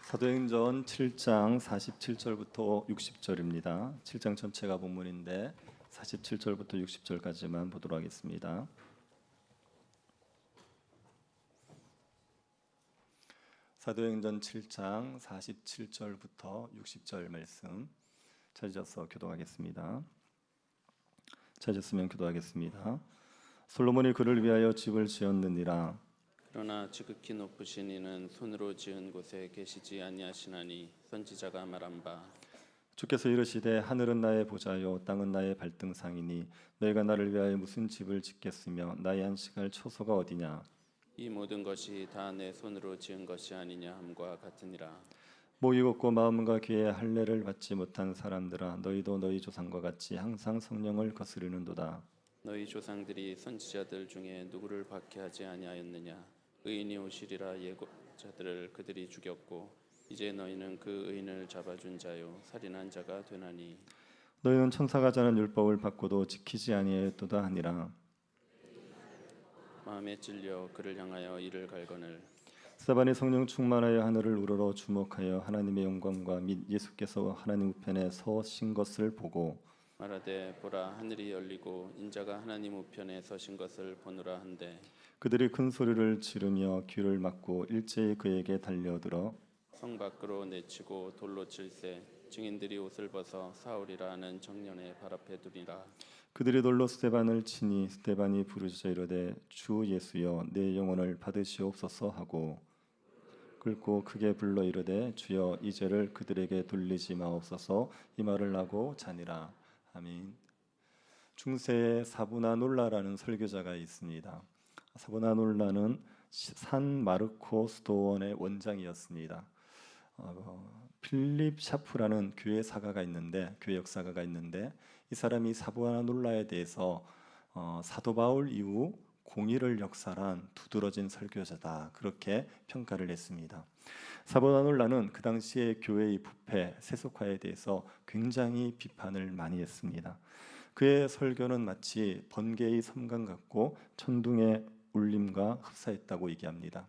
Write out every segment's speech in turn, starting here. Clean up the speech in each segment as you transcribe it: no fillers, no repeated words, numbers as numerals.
사도행전 7장 47절부터 60절입니다. 7장 전체가 본문인데 47절부터 60절까지만 보도록 하겠습니다. 사도행전 7장 47절부터 60절 말씀 찾으셔서 교독하겠습니다. 찾으셨으면 교독하겠습니다. 솔로몬이 그를 위하여 집을 지었느니라. 그러나 지극히 높으신 이는 손으로 지은 곳에 계시지 아니하시나니 선지자가 말한 바 주께서 이르시되 하늘은 나의 보좌요 땅은 나의 발등상이니 너희가 나를 위하여 무슨 집을 짓겠으며 나의 안식할 초소가 어디냐. 이 모든 것이 다 내 손으로 지은 것이 아니냐 함과 같으니라. 목이 곧고 마음과 귀에 할례를 받지 못한 사람들아 너희도 너희 조상과 같이 항상 성령을 거스르는도다. 너희 조상들이 선지자들 중에 누구를 박해하지 아니하였느냐. 의인이 오시리라 예고자들을 그들이 죽였고 이제 너희는 그 의인을 잡아준 자요 살인한 자가 되나니 너희는 천사가 자는 율법을 받고도 지키지 아니하였도다 하니라. 마음에 찔려 그를 향하여 이를 갈거늘 스데반이 성령 충만하여 하늘을 우러러 주목하여 하나님의 영광과 및 예수께서 하나님 우편에 서신 것을 보고 말하되 보라 하늘이 열리고 인자가 하나님 우편에 서신 것을 보노라 한데 그들이 큰 소리를 지르며 귀를 막고 일제히 그에게 달려들어 성 밖으로 내치고 돌로 칠세 증인들이 옷을 벗어 사울이라 하는 청년의 발 앞에 두리라. 그들이 돌로 스데반을 치니 스데반이 부르짖어 이르되 주 예수여 내 영혼을 받으시옵소서 하고 긁고 크게 불러 이르되 주여 이 죄를 그들에게 돌리지 마옵소서 이 말을 하고 자니라. 아멘. 중세에 사부나놀라라는 설교자가 있습니다. 사부나놀라는 산 마르코 수도원의 원장이었습니다. 필립 샤프라는 교회 사가가 있는데 교회 역사가가 있는데 이 사람이 사부나놀라에 대해서 사도 바울 이후 공의를 역사한 두드러진 설교자다 그렇게 평가를 했습니다. 사부나놀라는 그 당시에 교회의 부패, 세속화에 대해서 굉장히 비판을 많이 했습니다. 그의 설교는 마치 번개의 섬광 같고 천둥의 울림과 흡사했다고 얘기합니다.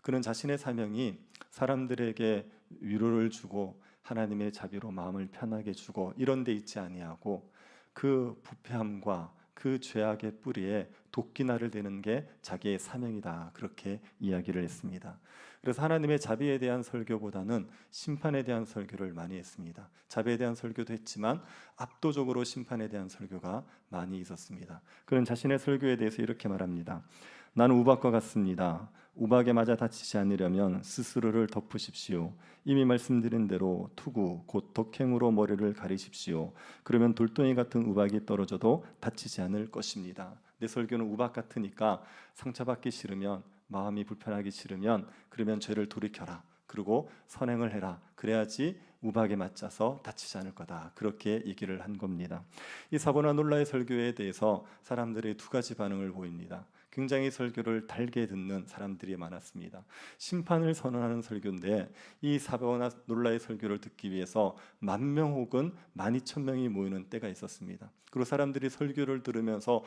그는 자신의 사명이 사람들에게 위로를 주고 하나님의 자비로 마음을 편하게 주고 이런 데 있지 아니하고 그 부패함과 그 죄악의 뿌리에 도끼날을 대는 게 자기의 사명이다 그렇게 이야기를 했습니다. 그래서 하나님의 자비에 대한 설교보다는 심판에 대한 설교를 많이 했습니다. 자비에 대한 설교도 했지만 압도적으로 심판에 대한 설교가 많이 있었습니다. 그는 자신의 설교에 대해서 이렇게 말합니다. 나는 우박과 같습니다. 우박에 맞아 다치지 않으려면 스스로를 덮으십시오. 이미 말씀드린 대로 투구 곧 덕행으로 머리를 가리십시오. 그러면 돌덩이 같은 우박이 떨어져도 다치지 않을 것입니다. 내 설교는 우박 같으니까 상처받기 싫으면 마음이 불편하기 싫으면 그러면 죄를 돌이켜라. 그리고 선행을 해라. 그래야지 우박에 맞자서 다치지 않을 거다. 그렇게 얘기를 한 겁니다. 이 사부나놀라의 설교에 대해서 사람들이 두 가지 반응을 보입니다. 굉장히 설교를 달게 듣는 사람들이 많았습니다. 심판을 선언하는 설교인데 이 사부나놀라의 설교를 듣기 위해서 10,000명 혹은 12,000명이 모이는 때가 있었습니다. 그리고 사람들이 설교를 들으면서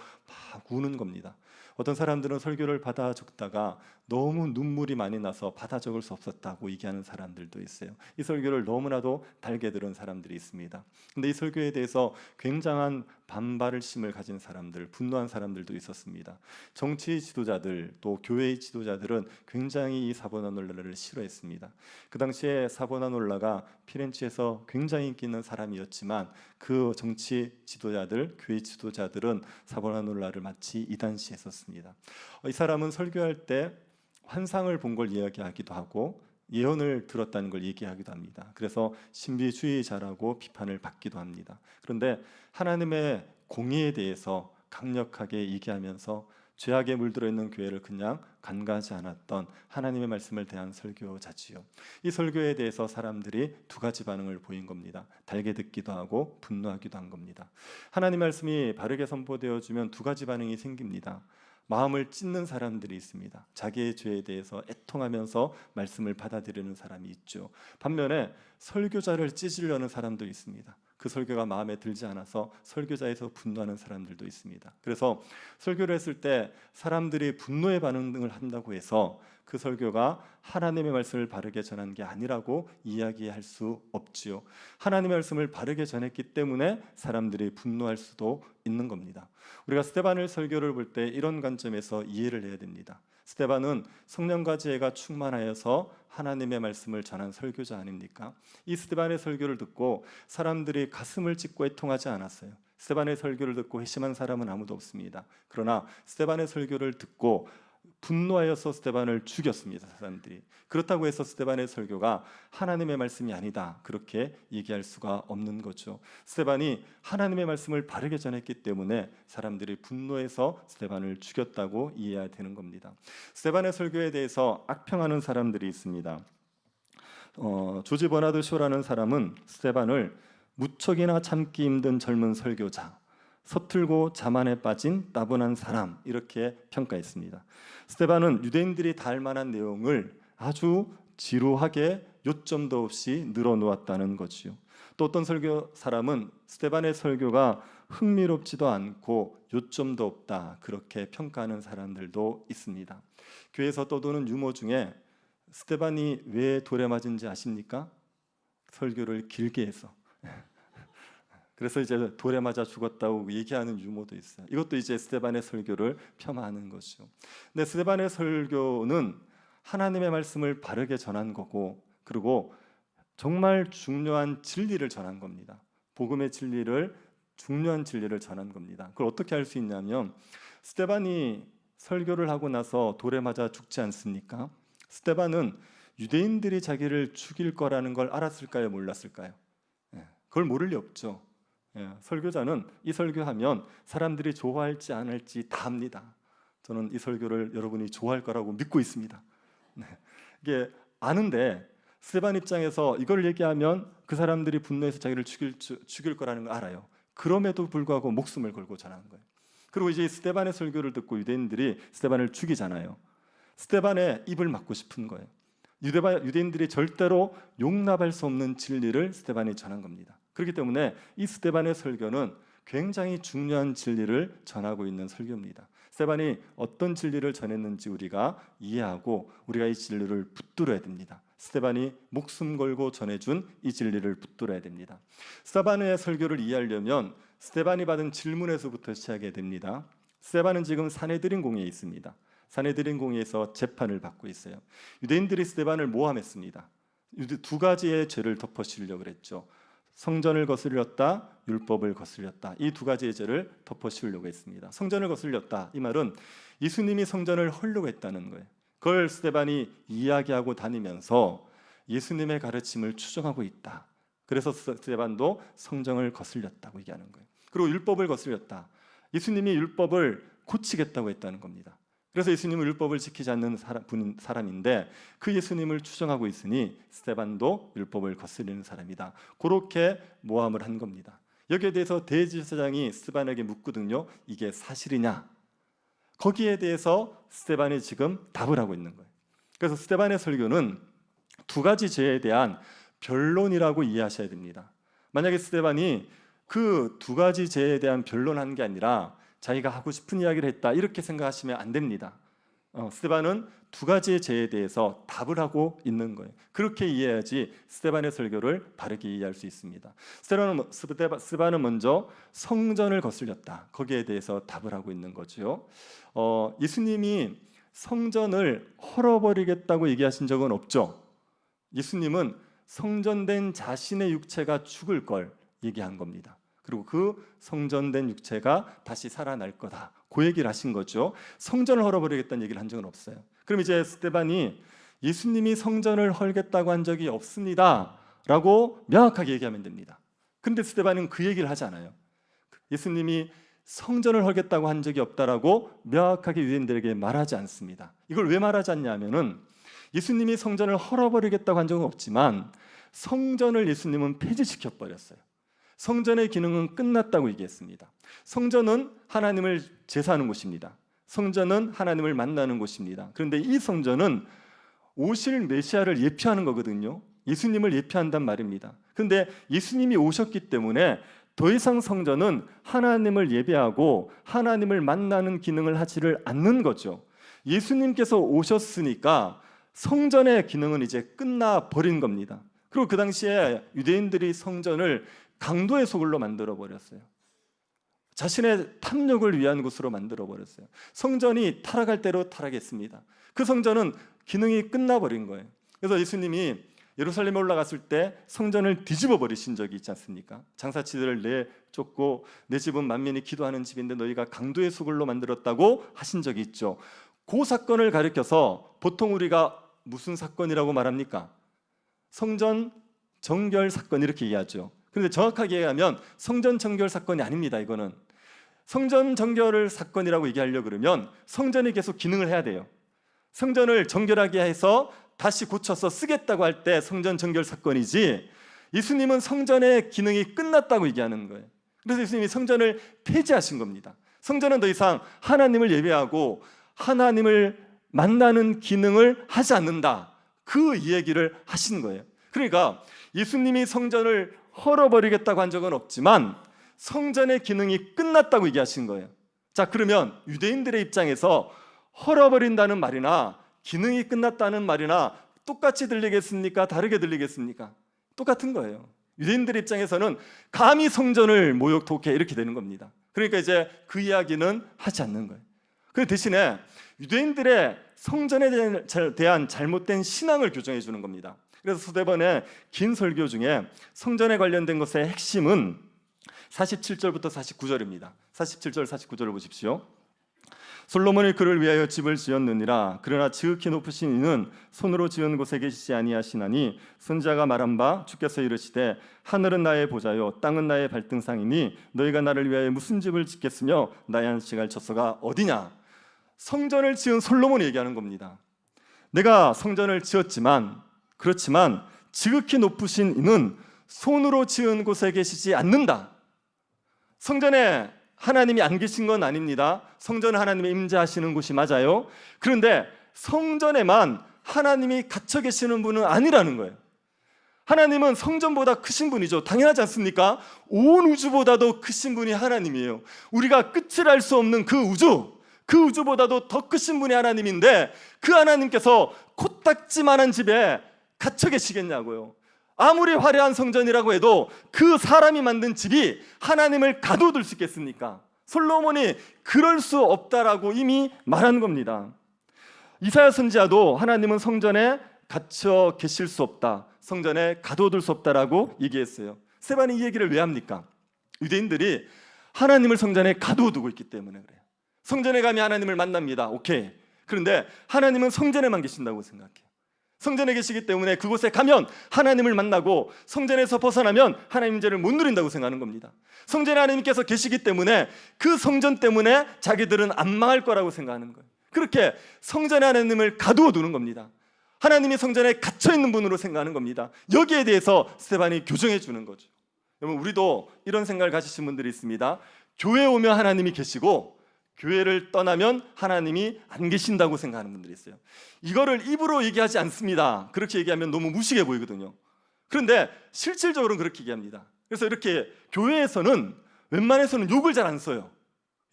막 우는 겁니다. 어떤 사람들은 설교를 받아 적다가 너무 눈물이 많이 나서 받아 적을 수 없었다고 얘기하는 사람들도 있어요. 이 설교를 너무나도 달게 들은 사람들이 있습니다. 근데 이 설교에 대해서 굉장한 반발을 심을 가진 사람들, 분노한 사람들도 있었습니다. 정치 지도자들 또 교회의 지도자들은 굉장히 이 사부나놀라를 싫어했습니다. 그 당시에 사부나놀라가 피렌체에서 굉장히 인기 있는 사람이었지만 그 정치 지도자들, 교회 지도자들은 사부나놀라를 마치 이단시했었습니다. 이 사람은 설교할 때 환상을 본 걸 이야기하기도 하고 예언을 들었다는 걸 얘기하기도 합니다. 그래서 신비주의자라고 비판을 받기도 합니다. 그런데 하나님의 공의에 대해서 강력하게 얘기하면서 죄악에 물들어 있는 교회를 그냥 간과하지 않았던 하나님의 말씀을 대한 설교자지요. 이 설교에 대해서 사람들이 두 가지 반응을 보인 겁니다. 달게 듣기도 하고 분노하기도 한 겁니다. 하나님 말씀이 바르게 선포되어지면 두 가지 반응이 생깁니다. 마음을 찢는 사람들이 있습니다. 자기의 죄에 대해서 애통하면서 말씀을 받아들이는 사람이 있죠. 반면에 설교자를 찢으려는 사람도 있습니다. 그 설교가 마음에 들지 않아서 설교자에서 분노하는 사람들도 있습니다. 그래서 설교를 했을 때 사람들이 분노의 반응을 한다고 해서 그 설교가 하나님의 말씀을 바르게 전한 게 아니라고 이야기할 수 없지요. 하나님의 말씀을 바르게 전했기 때문에 사람들이 분노할 수도 있는 겁니다. 우리가 스데반의 설교를 볼 때 이런 관점에서 이해를 해야 됩니다. 스데반은 성령과 지혜가 충만하여서 하나님의 말씀을 전한 설교자 아닙니까? 이 스데반의 설교를 듣고 사람들이 가슴을 찢고 애통하지 않았어요. 스데반의 설교를 듣고 회심한 사람은 아무도 없습니다. 그러나 스데반의 설교를 듣고 분노하여서 스데반을 죽였습니다. 사람들이. 그렇다고 해서 스데반의 설교가 하나님의 말씀이 아니다, 그렇게 얘기할 수가 없는 거죠. 스데반이 하나님의 말씀을 바르게 전했기 때문에 사람들이 분노해서 스데반을 죽였다고 이해해야 되는 겁니다. 스데반의 설교에 대해서 악평하는 사람들이 있습니다. 조지 버나드 쇼라는 사람은 스데반을 무척이나 참기 힘든 젊은 설교자, 서툴고 자만에 빠진 따분한 사람, 이렇게 평가했습니다. 스데반은 유대인들이 다 알 만한 내용을 아주 지루하게 요점도 없이 늘어놓았다는 거지요. 또 어떤 설교 사람은 스데반의 설교가 흥미롭지도 않고 요점도 없다, 그렇게 평가하는 사람들도 있습니다. 교회에서 떠도는 유머 중에 스데반이 왜 돌에 맞은지 아십니까? 설교를 길게 해서. 그래서 이제 돌에 맞아 죽었다고 얘기하는 유머도 있어요. 이것도 이제 스데반의 설교를 폄하하는 것이죠. 근데 스데반의 설교는 하나님의 말씀을 바르게 전한 거고, 그리고 정말 중요한 진리를 전한 겁니다. 복음의 진리를, 중요한 진리를 전한 겁니다. 그걸 어떻게 알 수 있냐면, 스데반이 설교를 하고 나서 돌에 맞아 죽지 않습니까? 스데반은 유대인들이 자기를 죽일 거라는 걸 알았을까요, 몰랐을까요? 그걸 모를 리 없죠. 설교자는 이 설교하면 사람들이 좋아할지 안 할지 다 압니다. 저는 이 설교를 여러분이 좋아할 거라고 믿고 있습니다. 이게 아는데 스데반 입장에서 이걸 얘기하면 그 사람들이 분노해서 자기를 죽일 거라는 걸 알아요. 그럼에도 불구하고 목숨을 걸고 전하는 거예요. 그리고 이제 스데반의 설교를 듣고 유대인들이 스데반을 죽이잖아요. 스데반의 입을 막고 싶은 거예요. 유대인들이 절대로 용납할 수 없는 진리를 스데반이 전한 겁니다. 그렇기 때문에 이 스데반의 설교는 굉장히 중요한 진리를 전하고 있는 설교입니다. 스데반이 어떤 진리를 전했는지 우리가 이해하고 우리가 이 진리를 붙들어야 됩니다. 스데반이 목숨 걸고 전해준 이 진리를 붙들어야 됩니다. 스데반의 설교를 이해하려면 스데반이 받은 질문에서부터 시작해야 됩니다. 스데반은 지금 사네드린 공회에 있습니다. 사네드린 공회에서 재판을 받고 있어요. 유대인들이 스데반을 모함했습니다. 두 가지의 죄를 덮어씌우려고 그랬죠. 성전을 거슬렸다, 율법을 거슬렸다. 이 두 가지의 죄를 덮어씌우려고 했습니다. 성전을 거슬렸다, 이 말은 예수님이 성전을 헐려고 했다는 거예요. 그걸 스데반이 이야기하고 다니면서 예수님의 가르침을 추정하고 있다. 그래서 스데반도 성전을 거슬렸다고 얘기하는 거예요. 그리고 율법을 거슬렸다. 예수님이 율법을 고치겠다고 했다는 겁니다. 그래서 예수님은 율법을 지키지 않는 사람인데 그 예수님을 추정하고 있으니 스데반도 율법을 거스르는 사람이다. 그렇게 모함을 한 겁니다. 여기에 대해서 대제사장이 스데반에게 묻거든요. 이게 사실이냐? 거기에 대해서 스데반이 지금 답을 하고 있는 거예요. 그래서 스데반의 설교는 두 가지 죄에 대한 변론이라고 이해하셔야 됩니다. 만약에 스데반이 그 두 가지 죄에 대한 변론한 게 아니라 자기가 하고 싶은 이야기를 했다, 이렇게 생각하시면 안 됩니다. 스데반은 두 가지의 죄에 대해서 답을 하고 있는 거예요. 그렇게 이해해야지 스데반의 설교를 바르게 이해할 수 있습니다. 스데반은 먼저 성전을 거슬렸다, 거기에 대해서 답을 하고 있는 거죠. 예수님이 성전을 헐어버리겠다고 얘기하신 적은 없죠. 예수님은 성전된 자신의 육체가 죽을 걸 얘기한 겁니다. 그리고 그 성전된 육체가 다시 살아날 거다, 그 얘기를 하신 거죠. 성전을 헐어버리겠다는 얘기를 한 적은 없어요. 그럼 이제 스데반이 예수님이 성전을 헐겠다고 한 적이 없습니다 라고 명확하게 얘기하면 됩니다. 그런데 스데반은 그 얘기를 하지 않아요. 예수님이 성전을 헐겠다고 한 적이 없다라고 명확하게 유대인들에게 말하지 않습니다. 이걸 왜 말하지 않냐면은 예수님이 성전을 헐어버리겠다고 한 적은 없지만 성전을 예수님은 폐지시켜 버렸어요. 성전의 기능은 끝났다고 얘기했습니다. 성전은 하나님을 제사하는 곳입니다. 성전은 하나님을 만나는 곳입니다. 그런데 이 성전은 오실 메시아를 예표하는 거거든요. 예수님을 예표한단 말입니다. 그런데 예수님이 오셨기 때문에 더 이상 성전은 하나님을 예배하고 하나님을 만나는 기능을 하지를 않는 거죠. 예수님께서 오셨으니까 성전의 기능은 이제 끝나버린 겁니다. 그리고 그 당시에 유대인들이 성전을 강도의 소굴로 만들어 버렸어요. 자신의 탐욕을 위한 곳으로 만들어 버렸어요. 성전이 타락할 대로 타락했습니다. 그 성전은 기능이 끝나버린 거예요. 그래서 예수님이 예루살렘에 올라갔을 때 성전을 뒤집어 버리신 적이 있지 않습니까? 장사치들을 내쫓고 내 집은 만민이 기도하는 집인데 너희가 강도의 소굴로 만들었다고 하신 적이 있죠. 그 사건을 가리켜서 보통 우리가 무슨 사건이라고 말합니까? 성전 정결 사건 이렇게 얘기하죠. 그런데 정확하게 얘기하면 성전 정결 사건이 아닙니다. 이거는 성전 정결 사건이라고 얘기하려고 그러면 성전이 계속 기능을 해야 돼요. 성전을 정결하게 해서 다시 고쳐서 쓰겠다고 할 때 성전 정결 사건이지, 예수님은 성전의 기능이 끝났다고 얘기하는 거예요. 그래서 예수님이 성전을 폐지하신 겁니다. 성전은 더 이상 하나님을 예배하고 하나님을 만나는 기능을 하지 않는다, 그 이야기를 하신 거예요. 그러니까 예수님이 성전을 헐어버리겠다고 한 적은 없지만 성전의 기능이 끝났다고 얘기하신 거예요. 자, 그러면 유대인들의 입장에서 헐어버린다는 말이나 기능이 끝났다는 말이나 똑같이 들리겠습니까? 다르게 들리겠습니까? 똑같은 거예요. 유대인들 입장에서는 감히 성전을 모욕,독해 이렇게 되는 겁니다. 그러니까 이제 그 이야기는 하지 않는 거예요. 그 대신에 유대인들의 성전에 대한 잘못된 신앙을 교정해 주는 겁니다. 그래서 서대번의 긴 설교 중에 성전에 관련된 것의 핵심은 47절부터 49절입니다. 47절, 49절을 보십시오. 솔로몬이 그를 위하여 집을 지었느니라. 그러나 지극히 높으신 이는 손으로 지은 곳에 계시지 아니하시나니 선지자가 말한 바 주께서 이르시되 하늘은 나의 보좌요 땅은 나의 발등상이니 너희가 나를 위하여 무슨 집을 짓겠으며 나의 안식할 처소가 어디냐. 성전을 지은 솔로몬이 얘기하는 겁니다. 내가 성전을 지었지만, 그렇지만 지극히 높으신 이는 손으로 지은 곳에 계시지 않는다. 성전에 하나님이 안 계신 건 아닙니다. 성전은 하나님이 임재하시는 곳이 맞아요. 그런데 성전에만 하나님이 갇혀 계시는 분은 아니라는 거예요. 하나님은 성전보다 크신 분이죠. 당연하지 않습니까? 온 우주보다도 크신 분이 하나님이에요. 우리가 끝을 알 수 없는 그 우주보다도 더 크신 분이 하나님인데 그 하나님께서 코딱지만한 집에 갇혀 계시겠냐고요. 아무리 화려한 성전이라고 해도 그 사람이 만든 집이 하나님을 가둬둘 수 있겠습니까? 솔로몬이 그럴 수 없다라고 이미 말한 겁니다. 이사야 선지자도 하나님은 성전에 갇혀 계실 수 없다, 성전에 가둬둘 수 없다라고 얘기했어요. 스데반이 이 얘기를 왜 합니까? 유대인들이 하나님을 성전에 가둬두고 있기 때문에 그래요. 성전에 가면 하나님을 만납니다. 오케이. 그런데 하나님은 성전에만 계신다고 생각해요. 성전에 계시기 때문에 그곳에 가면 하나님을 만나고 성전에서 벗어나면 하나님 임재를 못 누린다고 생각하는 겁니다. 성전에 하나님께서 계시기 때문에 그 성전 때문에 자기들은 안 망할 거라고 생각하는 거예요. 그렇게 성전에 하나님을 가두어 두는 겁니다. 하나님이 성전에 갇혀 있는 분으로 생각하는 겁니다. 여기에 대해서 스데반이 교정해 주는 거죠. 여러분, 우리도 이런 생각을 가지신 분들이 있습니다. 교회에 오면 하나님이 계시고 교회를 떠나면 하나님이 안 계신다고 생각하는 분들이 있어요. 이거를 입으로 얘기하지 않습니다. 그렇게 얘기하면 너무 무식해 보이거든요. 그런데 실질적으로는 그렇게 얘기합니다. 그래서 이렇게 교회에서는 웬만해서는 욕을 잘 안 써요.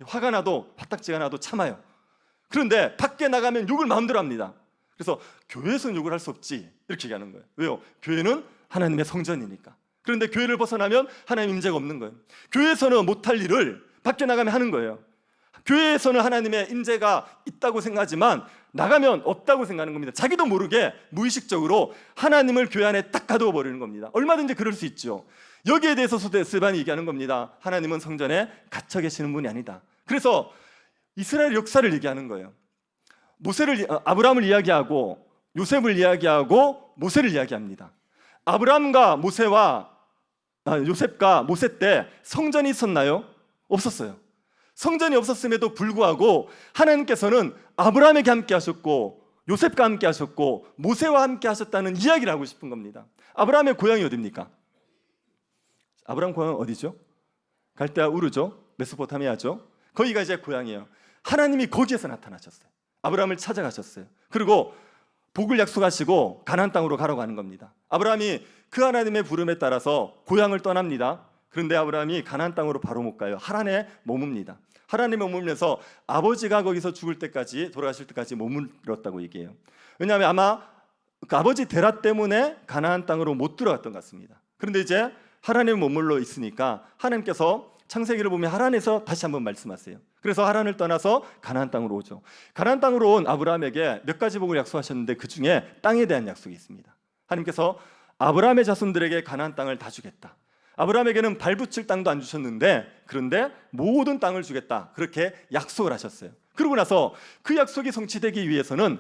화가 나도, 화딱지가 나도 참아요. 그런데 밖에 나가면 욕을 마음대로 합니다. 그래서 교회에서는 욕을 할 수 없지 이렇게 얘기하는 거예요. 왜요? 교회는 하나님의 성전이니까. 그런데 교회를 벗어나면 하나님 임재가 없는 거예요. 교회에서는 못할 일을 밖에 나가면 하는 거예요. 교회에서는 하나님의 임재가 있다고 생각하지만 나가면 없다고 생각하는 겁니다. 자기도 모르게 무의식적으로 하나님을 교회 안에 딱 가두어 버리는 겁니다. 얼마든지 그럴 수 있죠. 여기에 대해서 스데반이 얘기하는 겁니다. 하나님은 성전에 갇혀 계시는 분이 아니다. 그래서 이스라엘 역사를 얘기하는 거예요. 아브라함을 이야기하고 요셉을 이야기하고 모세를 이야기합니다. 아브라함과 요셉과 모세 때 성전이 있었나요? 없었어요. 성전이 없었음에도 불구하고 하나님께서는 아브라함에게 함께 하셨고 요셉과 함께 하셨고 모세와 함께 하셨다는 이야기를 하고 싶은 겁니다. 아브라함의 고향이 어디입니까? 아브라함 고향은 어디죠? 갈대아 우르죠? 메소포타미아죠? 거기가 이제 고향이에요. 하나님이 거기에서 나타나셨어요. 아브라함을 찾아가셨어요. 그리고 복을 약속하시고 가나안 땅으로 가라고 하는 겁니다. 아브라함이 그 하나님의 부름에 따라서 고향을 떠납니다. 그런데 아브라함이 가나안 땅으로 바로 못 가요. 하란에 머뭅니다. 하란에 머물면서 아버지가 거기서 죽을 때까지, 돌아가실 때까지 머물렀다고 얘기해요. 왜냐하면 아마 그 아버지 데라 때문에 가나안 땅으로 못 들어갔던 것 같습니다. 그런데 이제 하란에 머물러 있으니까 하나님께서 창세기를 보면 하란에서 다시 한번 말씀하세요. 그래서 하란을 떠나서 가나안 땅으로 오죠. 가나안 땅으로 온 아브라함에게 몇 가지 복을 약속하셨는데 그 중에 땅에 대한 약속이 있습니다. 하나님께서 아브라함의 자손들에게 가나안 땅을 다 주겠다. 아브라함에게는 발붙일 땅도 안 주셨는데 그런데 모든 땅을 주겠다. 그렇게 약속을 하셨어요. 그러고 나서 그 약속이 성취되기 위해서는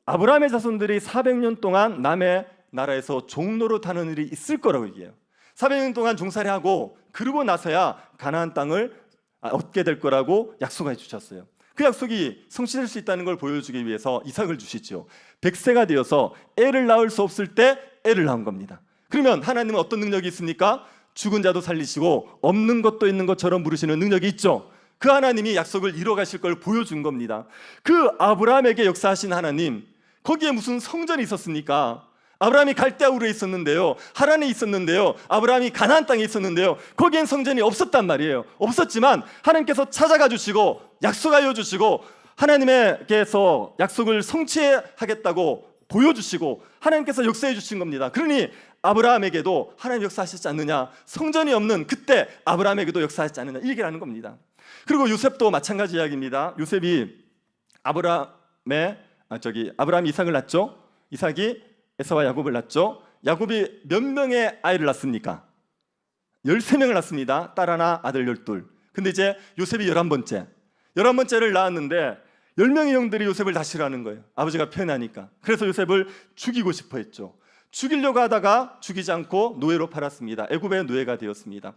아브라함의 자손들이 400년 동안 남의 나라에서 종로로 타는 일이 있을 거라고 얘기해요. 400년 동안 종살이하고 그러고 나서야 가나안 땅을 얻게 될 거라고 약속해 주셨어요. 그 약속이 성취될 수 있다는 걸 보여주기 위해서 이삭을 주시죠. 100세가 되어서 애를 낳을 수 없을 때 애를 낳은 겁니다. 그러면 하나님은 어떤 능력이 있습니까? 죽은 자도 살리시고 없는 것도 있는 것처럼 부르시는 능력이 있죠. 그 하나님이 약속을 이뤄가실 걸 보여준 겁니다. 그 아브라함에게 역사하신 하나님, 거기에 무슨 성전이 있었습니까? 아브라함이 갈대아우르에 있었는데요, 하란에 있었는데요, 아브라함이 가나안 땅에 있었는데요, 거기엔 성전이 없었단 말이에요. 없었지만 하나님께서 찾아가 주시고 약속하여 주시고 하나님께서 약속을 성취하겠다고 보여주시고 하나님께서 역사해 주신 겁니다. 그러니 아브라함에게도 하나님 역사하셨지 않느냐, 성전이 없는 그때 아브라함에게도 역사하셨지 않느냐, 이 얘기를 하는 겁니다. 그리고 요셉도 마찬가지 이야기입니다. 요셉이 아브라함이 이삭을 낳죠. 이삭이 에사와 야곱을 낳죠. 야곱이 몇 명의 아이를 낳습니까? 13명을 낳습니다. 딸 하나, 아들 12. 근데 이제 요셉이 11번째를 낳았는데 10명의 형들이 요셉을 다 싫어하는 거예요. 아버지가 편하니까. 그래서 요셉을 죽이고 싶어 했죠. 죽이려고 하다가 죽이지 않고 노예로 팔았습니다. 애굽의 노예가 되었습니다.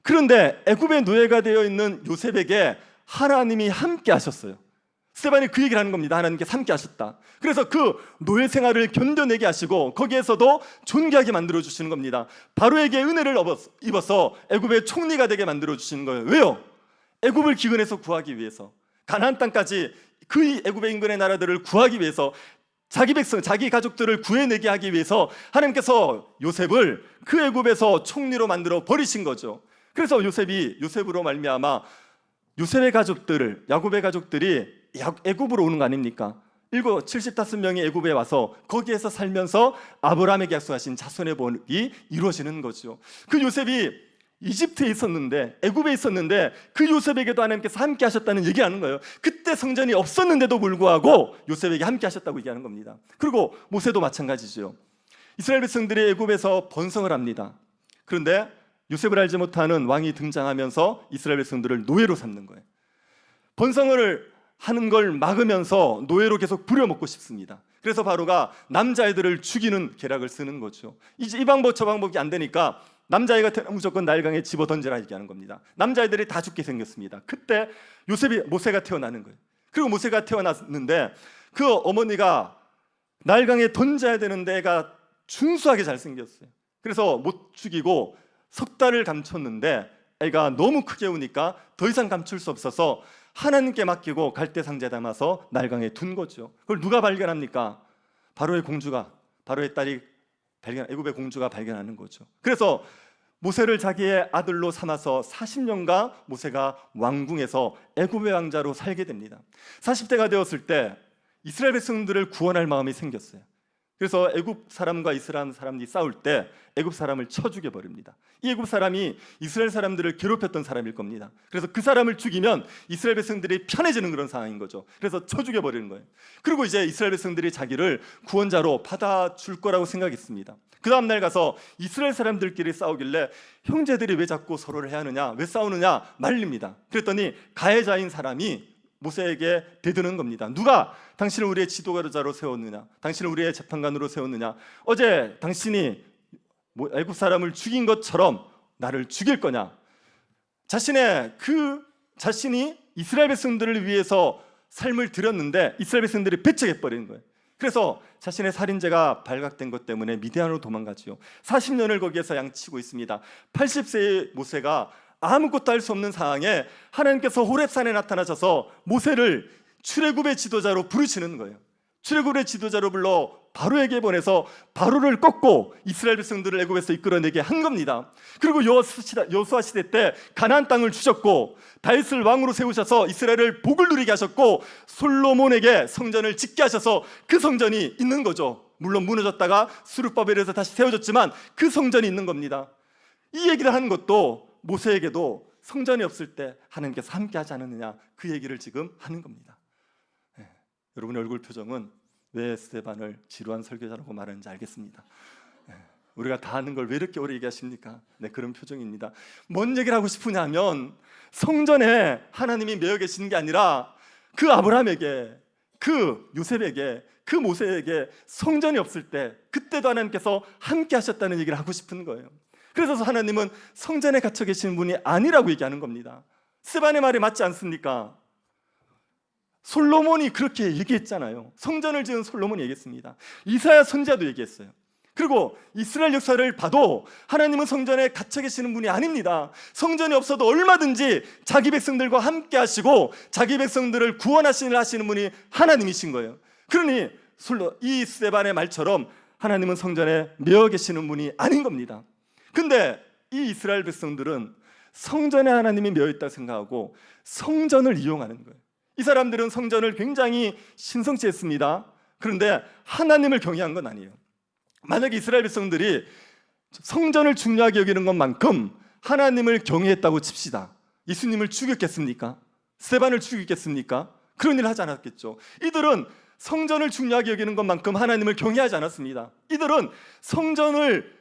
그런데 애굽의 노예가 되어 있는 요셉에게 하나님이 함께 하셨어요. 스데반이 그 얘기를 하는 겁니다. 하나님께서 함께 하셨다. 그래서 그 노예 생활을 견뎌내게 하시고 거기에서도 존귀하게 만들어 주시는 겁니다. 바로에게 은혜를 입어서 애굽의 총리가 되게 만들어 주시는 거예요. 왜요? 애굽을 기근에서 구하기 위해서, 가나안 땅까지 그 애굽의 인근의 나라들을 구하기 위해서, 자기 백성, 자기 가족들을 구해내게 하기 위해서 하나님께서 요셉을 그 애굽에서 총리로 만들어 버리신 거죠. 그래서 요셉으로 말미암아 요셉의 가족들을, 야곱의 가족들이 애굽으로 오는 거 아닙니까? 75명이 애굽에 와서 거기에서 살면서 아브라함에게 약속하신 자손의 복이 이루어지는 거죠. 그 요셉이 이집트에 있었는데, 애굽에 있었는데 그 요셉에게도 하나님께서 함께 하셨다는 얘기하는 거예요. 그때 성전이 없었는데도 불구하고 요셉에게 함께 하셨다고 얘기하는 겁니다. 그리고 모세도 마찬가지죠. 이스라엘 백성들이 애굽에서 번성을 합니다. 그런데 요셉을 알지 못하는 왕이 등장하면서 이스라엘 백성들을 노예로 삼는 거예요. 번성을 하는 걸 막으면서 노예로 계속 부려먹고 싶습니다. 그래서 바로가 남자애들을 죽이는 계략을 쓰는 거죠. 이제 이 방법 저 방법이 안 되니까 남자애가 무조건 나일강에 집어 던지라 얘기하는 겁니다. 남자애들이 다 죽게 생겼습니다. 그때 모세가 태어나는 거예요. 그리고 모세가 태어났는데 그 어머니가 나일강에 던져야 되는데 애가 준수하게 잘생겼어요. 그래서 못 죽이고 석 달을 감췄는데 애가 너무 크게 우니까 더 이상 감출 수 없어서 하나님께 맡기고 갈대 상자에 담아서 나일강에 둔 거죠. 그걸 누가 발견합니까? 바로의 딸이 애굽의 공주가 발견하는 거죠. 그래서 모세를 자기의 아들로 삼아서 40년간 모세가 왕궁에서 애굽의 왕자로 살게 됩니다. 40대가 되었을 때 이스라엘 백성들을 구원할 마음이 생겼어요. 그래서 애굽 사람과 이스라엘 사람이 싸울 때 애굽 사람을 쳐 죽여버립니다. 이 애굽 사람이 이스라엘 사람들을 괴롭혔던 사람일 겁니다. 그래서 그 사람을 죽이면 이스라엘 백성들이 편해지는 그런 상황인 거죠. 그래서 쳐 죽여버리는 거예요. 그리고 이제 이스라엘 백성들이 자기를 구원자로 받아줄 거라고 생각했습니다. 그 다음날 가서 이스라엘 사람들끼리 싸우길래 형제들이 왜 자꾸 서로를 해하느냐, 왜 싸우느냐 말립니다. 그랬더니 가해자인 사람이 모세에게 대드는 겁니다. 누가 당신을 우리의 지도자로 세웠느냐, 당신을 우리의 재판관으로 세웠느냐, 어제 당신이 애굽 사람을 죽인 것처럼 나를 죽일 거냐. 자신이 이스라엘 백성들을 위해서 삶을 들였는데 이스라엘 백성들이 배척해버리는 거예요. 그래서 자신의 살인죄가 발각된 것 때문에 미디안으로 도망가지요. 40년을 거기에서 양치고 있습니다. 80세의 모세가 아무것도 할 수 없는 상황에 하나님께서 호렙산에 나타나셔서 모세를 출애굽의 지도자로 부르시는 거예요. 출애굽의 지도자로 불러 바로에게 보내서 바로를 꺾고 이스라엘 백성들을 애굽에서 이끌어내게 한 겁니다. 그리고 여호수아 시대 때 가나안 땅을 주셨고 다윗을 왕으로 세우셔서 이스라엘을 복을 누리게 하셨고 솔로몬에게 성전을 짓게 하셔서 그 성전이 있는 거죠. 물론 무너졌다가 스룹바벨에서 다시 세워졌지만 그 성전이 있는 겁니다. 이 얘기를 하는 것도 모세에게도 성전이 없을 때 하나님께서 함께 하지 않았느냐, 그 얘기를 지금 하는 겁니다. 여러분의 얼굴 표정은 왜 스데반을 지루한 설교자라고 말하는지 알겠습니다. 우리가 다 아는 걸 왜 이렇게 오래 얘기하십니까? 네, 그런 표정입니다. 뭔 얘기를 하고 싶으냐면 성전에 하나님이 매여 계시는 게 아니라 그 아브라함에게, 그 요셉에게, 그 모세에게 성전이 없을 때 그때도 하나님께서 함께 하셨다는 얘기를 하고 싶은 거예요. 그래서 하나님은 성전에 갇혀 계시는 분이 아니라고 얘기하는 겁니다. 스데반의 말이 맞지 않습니까? 솔로몬이 그렇게 얘기했잖아요. 성전을 지은 솔로몬이 얘기했습니다. 이사야 선지자도 얘기했어요. 그리고 이스라엘 역사를 봐도 하나님은 성전에 갇혀 계시는 분이 아닙니다. 성전이 없어도 얼마든지 자기 백성들과 함께 하시고 자기 백성들을 구원하시는 분이 하나님이신 거예요. 그러니 이 스데반의 말처럼 하나님은 성전에 매여 계시는 분이 아닌 겁니다. 근데 이 이스라엘 백성들은 성전에 하나님이 매여 있다고 생각하고 성전을 이용하는 거예요. 이 사람들은 성전을 굉장히 신성시 했습니다. 그런데 하나님을 경외한 건 아니에요. 만약에 이스라엘 백성들이 성전을 중요하게 여기는 것만큼 하나님을 경외했다고 칩시다. 예수님을 죽였겠습니까? 스데반을 죽였겠습니까? 그런 일을 하지 않았겠죠. 이들은 성전을 중요하게 여기는 것만큼 하나님을 경외하지 않았습니다. 이들은 성전을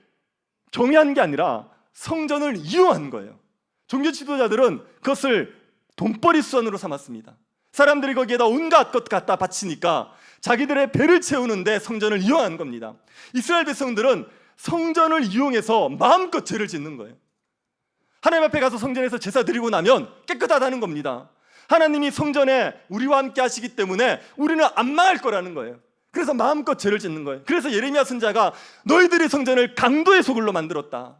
경외한 게 아니라 성전을 이용한 거예요. 종교 지도자들은 그것을 돈벌이 수단으로 삼았습니다. 사람들이 거기에다 온갖 것 갖다 바치니까 자기들의 배를 채우는데 성전을 이용한 겁니다. 이스라엘 백성들은 성전을 이용해서 마음껏 죄를 짓는 거예요. 하나님 앞에 가서 성전에서 제사 드리고 나면 깨끗하다는 겁니다. 하나님이 성전에 우리와 함께 하시기 때문에 우리는 안 망할 거라는 거예요. 그래서 마음껏 죄를 짓는 거예요. 그래서 예레미야 선지자가 너희들이 성전을 강도의 소굴로 만들었다.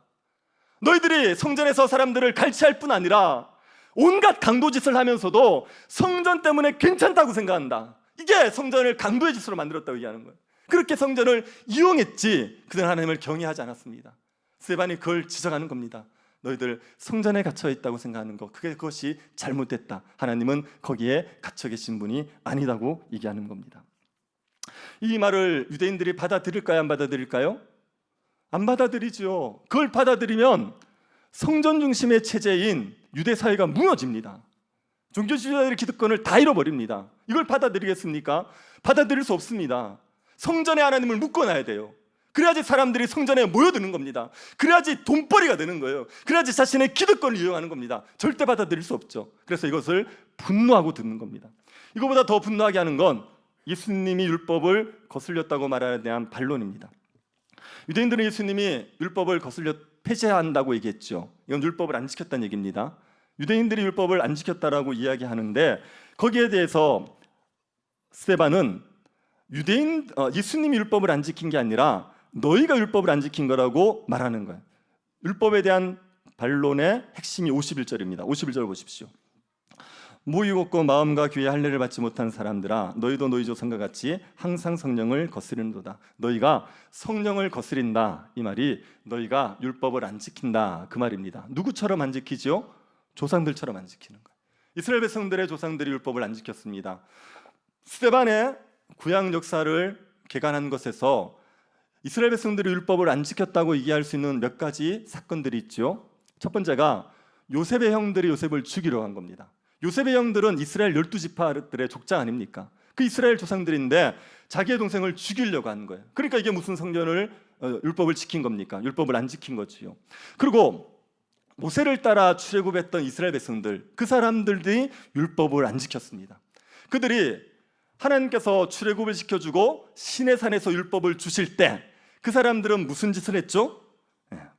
너희들이 성전에서 사람들을 갈취할 뿐 아니라 온갖 강도짓을 하면서도 성전 때문에 괜찮다고 생각한다. 이게 성전을 강도의 짓으로 만들었다고 얘기하는 거예요. 그렇게 성전을 이용했지 그들은 하나님을 경외하지 않았습니다. 스데반이 그걸 지적하는 겁니다. 너희들 성전에 갇혀 있다고 생각하는 것, 그것이 잘못됐다. 하나님은 거기에 갇혀 계신 분이 아니다고 얘기하는 겁니다. 이 말을 유대인들이 받아들일까요? 안 받아들일까요? 안 받아들이죠. 그걸 받아들이면 성전 중심의 체제인 유대 사회가 무너집니다. 종교 지도자들의 기득권을 다 잃어버립니다. 이걸 받아들이겠습니까? 받아들일 수 없습니다. 성전에 하나님을 묶어놔야 돼요. 그래야지 사람들이 성전에 모여드는 겁니다. 그래야지 돈벌이가 되는 거예요. 그래야지 자신의 기득권을 이용하는 겁니다. 절대 받아들일 수 없죠. 그래서 이것을 분노하고 듣는 겁니다. 이거보다 더 분노하게 하는 건 예수님이 율법을 거슬렸다고 말하는 대한 반론입니다. 유대인들은 예수님이 율법을 거슬려 폐쇄한다고 얘기했죠. 이건 율법을 안 지켰다는 얘기입니다. 유대인들이 율법을 안 지켰다라고 이야기하는데 거기에 대해서 스데반은 예수님이 율법을 안 지킨 게 아니라 너희가 율법을 안 지킨 거라고 말하는 거예요. 율법에 대한 반론의 핵심이 51절입니다. 51절 보십시오. 모이고 없고 마음과 귀의 할례를 받지 못한 사람들아 너희도 너희 조상과 같이 항상 성령을 거스리는도다. 너희가 성령을 거스린다. 이 말이 너희가 율법을 안 지킨다 그 말입니다. 누구처럼 안 지키죠? 조상들처럼 안 지키는 거예요. 이스라엘 백성들의 조상들이 율법을 안 지켰습니다. 스데반의 구약 역사를 개간한 것에서 이스라엘 백성들이 율법을 안 지켰다고 얘기할 수 있는 몇 가지 사건들이 있죠. 첫 번째가 요셉의 형들이 요셉을 죽이려 한 겁니다. 요셉의 형들은 이스라엘 12지파들의 족장 아닙니까? 그 이스라엘 조상들인데 자기의 동생을 죽이려고 한 거예요. 그러니까 이게 무슨 율법을 지킨 겁니까? 율법을 안 지킨 거지요. 그리고 모세를 따라 출애굽했던 이스라엘 백성들, 그 사람들이 율법을 안 지켰습니다. 그들이 하나님께서 출애굽을 시켜주고 시내산에서 율법을 주실 때 그 사람들은 무슨 짓을 했죠?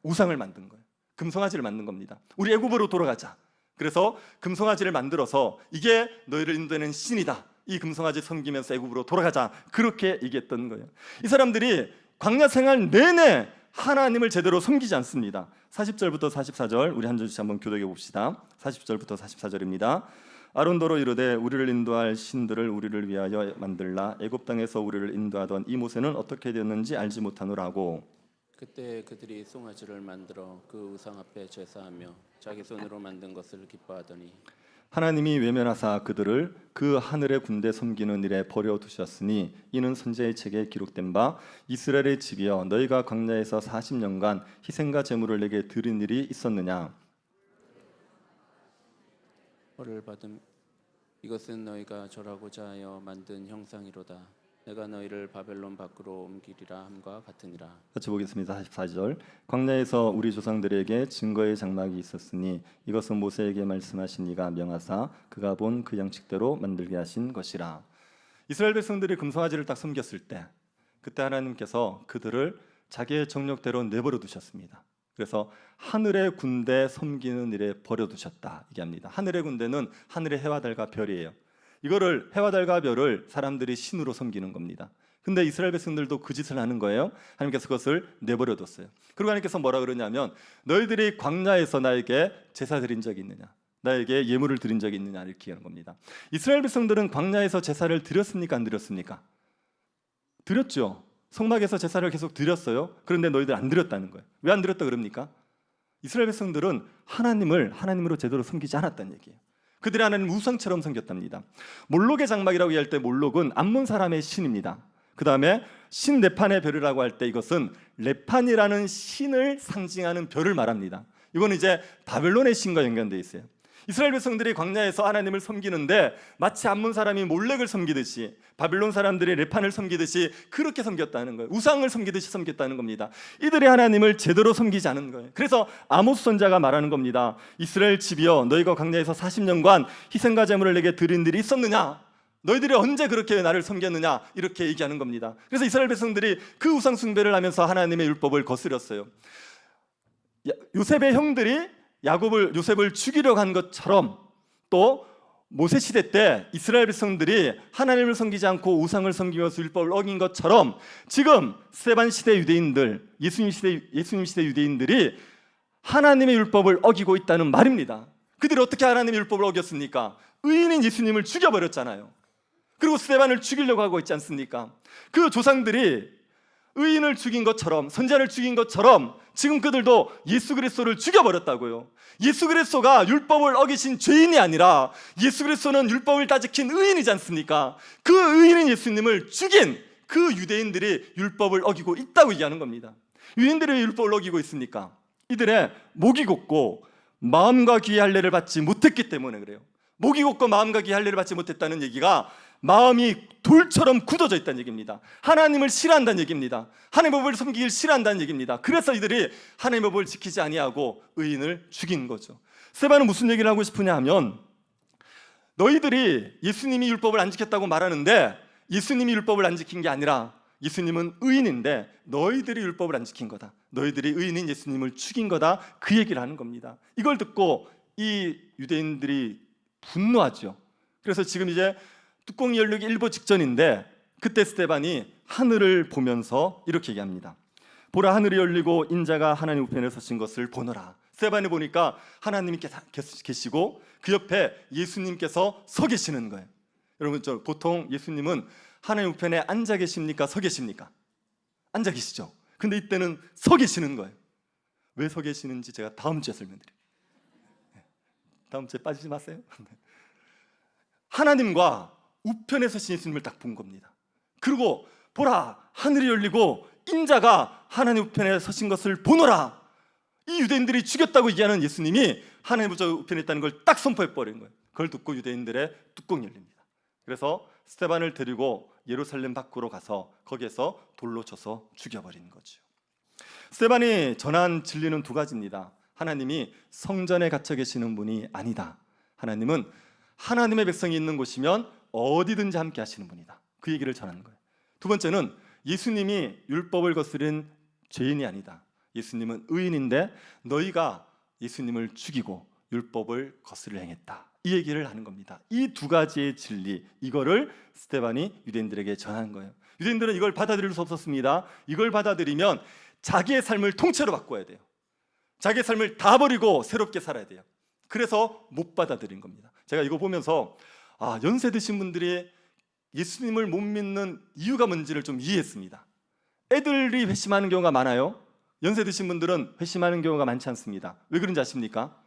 우상을 만든 거예요. 금송아지를 만든 겁니다. 우리 애굽으로 돌아가자. 그래서 금송아지를 만들어서 이게 너희를 인도하는 신이다. 이 금송아지 섬기면서 애굽으로 돌아가자. 그렇게 얘기했던 거예요. 이 사람들이 광야 생활 내내 하나님을 제대로 섬기지 않습니다. 40절부터 44절 우리 한 절씩 한번 교독해 봅시다. 40절부터 44절입니다. 아론더로 이르되 우리를 인도할 신들을 우리를 위하여 만들라. 애굽 땅에서 우리를 인도하던 이 모세는 어떻게 되었는지 알지 못하노라고. 그때 그들이 송아지를 만들어 그 우상 앞에 제사하며 자기 손으로 만든 것을 기뻐하더니 하나님이 외면하사 그들을 그 하늘의 군대 섬기는 일에 버려두셨으니 이는 선지자의 책에 기록된 바 이스라엘의 집이여 너희가 광야에서 40년간 희생과 제물을 내게 드린 일이 있었느냐. 벌을 받음 이것은 너희가 절하고자 하여 만든 형상이로다. 내가 너희를 바벨론 밖으로 옮기리라 함과 같으니라. 같이 보겠습니다. 44절. 광야에서 우리 조상들에게 증거의 장막이 있었으니 이것은 모세에게 말씀하신 이가 명하사 그가 본 그 양식대로 만들게 하신 것이라. 이스라엘 백성들이 금송아지를 딱 섬겼을 때 그때 하나님께서 그들을 자기의 정력대로 내버려 두셨습니다. 그래서 하늘의 군대 섬기는 일에 버려두셨다 얘기합니다. 하늘의 군대는 하늘의 해와 달과 별이에요. 이거를 해와 달과 별을 사람들이 신으로 섬기는 겁니다. 근데 이스라엘 백성들도 그 짓을 하는 거예요. 하나님께서 그것을 내버려뒀어요. 그리고 하나님께서 뭐라 그러냐면 너희들이 광야에서 나에게 제사 드린 적이 있느냐, 나에게 예물을 드린 적이 있느냐 이렇게 하는 겁니다. 이스라엘 백성들은 광야에서 제사를 드렸습니까 안 드렸습니까? 드렸죠. 성막에서 제사를 계속 드렸어요. 그런데 너희들 안 드렸다는 거예요. 왜 안 드렸다 그럽니까? 이스라엘 백성들은 하나님으로 제대로 섬기지 않았다는 얘기예요. 그들이 하나님 우상처럼 섬겼답니다. 몰록의 장막이라고 할 때 몰록은 암몬 사람의 신입니다. 그 다음에 신 레판의 별이라고 할 때 이것은 레판이라는 신을 상징하는 별을 말합니다. 이거는 이제 바벨론의 신과 연관되어 있어요. 이스라엘 백성들이 광야에서 하나님을 섬기는데 마치 암몬 사람이 몰렉을 섬기듯이 바벨론 사람들이 레판을 섬기듯이 그렇게 섬겼다는 거예요. 우상을 섬기듯이 섬겼다는 겁니다. 이들이 하나님을 제대로 섬기지 않은 거예요. 그래서 아모스 선지자가 말하는 겁니다. 이스라엘 집이여 너희가 광야에서 40년간 희생과 제물을 내게 드린 일이 있었느냐? 너희들이 언제 그렇게 나를 섬겼느냐? 이렇게 얘기하는 겁니다. 그래서 이스라엘 백성들이 그 우상 숭배를 하면서 하나님의 율법을 거스렸어요. 요셉의 형들이 요셉을 죽이려고 한 것처럼 또 모세 시대 때 이스라엘 백성들이 하나님을 섬기지 않고 우상을 섬기면서 율법을 어긴 것처럼 지금 스데반 시대 유대인들, 예수님 시대 유대인들이 하나님의 율법을 어기고 있다는 말입니다. 그들이 어떻게 하나님의 율법을 어겼습니까? 의인인 예수님을 죽여버렸잖아요. 그리고 스데반을 죽이려고 하고 있지 않습니까? 그 조상들이 의인을 죽인 것처럼 선지자를 죽인 것처럼 지금 그들도 예수 그리스도를 죽여버렸다고요. 예수 그리스도가 율법을 어기신 죄인이 아니라 예수 그리스도는 율법을 다 지킨 의인이지 않습니까? 그 의인인 예수님을 죽인 그 유대인들이 율법을 어기고 있다고 얘기하는 겁니다. 유대인들이 왜 율법을 어기고 있습니까? 이들의 목이 곧고 마음과 귀의 할례를 받지 못했기 때문에 그래요. 목이 곧고 마음과 귀의 할례를 받지 못했다는 얘기가 마음이 돌처럼 굳어져 있다는 얘기입니다. 하나님을 싫어한다는 얘기입니다. 하나님의 법을 섬기길 싫어한다는 얘기입니다. 그래서 이들이 하나님의 법을 지키지 아니하고 의인을 죽인 거죠. 스데반은 무슨 얘기를 하고 싶으냐 하면 너희들이 예수님이 율법을 안 지켰다고 말하는데 예수님이 율법을 안 지킨 게 아니라 예수님은 의인인데 너희들이 율법을 안 지킨 거다. 너희들이 의인인 예수님을 죽인 거다. 그 얘기를 하는 겁니다. 이걸 듣고 이 유대인들이 분노하죠. 그래서 지금 이제 뚜껑이 열리기 일보 직전인데 그때 스데반이 하늘을 보면서 이렇게 얘기합니다. 보라 하늘이 열리고 인자가 하나님 우편에 서신 것을 보노라. 스데반이 보니까 하나님께서 계시고 그 옆에 예수님께서 서 계시는 거예요. 여러분 보통 예수님은 하나님 우편에 앉아 계십니까? 서 계십니까? 앉아 계시죠. 근데 이때는 서 계시는 거예요. 왜 서 계시는지 제가 다음 주에 설명드릴게요. 다음 주에 빠지지 마세요. 하나님과 우편에 서신 예수님을 딱 본 겁니다. 그리고 보라 하늘이 열리고 인자가 하나님 우편에 서신 것을 보노라. 이 유대인들이 죽였다고 얘기하는 예수님이 하나님 우편에 있다는 걸 딱 선포해 버린 거예요. 그걸 듣고 유대인들의 뚜껑이 열립니다. 그래서 스데반을 데리고 예루살렘 밖으로 가서 거기에서 돌로 쳐서 죽여버린 거죠. 스데반이 전한 진리는 두 가지입니다. 하나님이 성전에 갇혀 계시는 분이 아니다. 하나님은 하나님의 백성이 있는 곳이면 어디든지 함께 하시는 분이다. 그 얘기를 전하는 거예요. 두 번째는 예수님이 율법을 거스른 죄인이 아니다. 예수님은 의인인데 너희가 예수님을 죽이고 율법을 거스려 행했다. 이 얘기를 하는 겁니다. 이 두 가지의 진리, 이거를 스데반이 유대인들에게 전한 거예요. 유대인들은 이걸 받아들일 수 없었습니다. 이걸 받아들이면 자기의 삶을 통째로 바꿔야 돼요. 자기의 삶을 다 버리고 새롭게 살아야 돼요. 그래서 못 받아들인 겁니다. 제가 이거 보면서 연세 드신 분들이 예수님을 못 믿는 이유가 뭔지를 좀 이해했습니다. 애들이 회심하는 경우가 많아요. 연세 드신 분들은 회심하는 경우가 많지 않습니다. 왜 그런지 아십니까?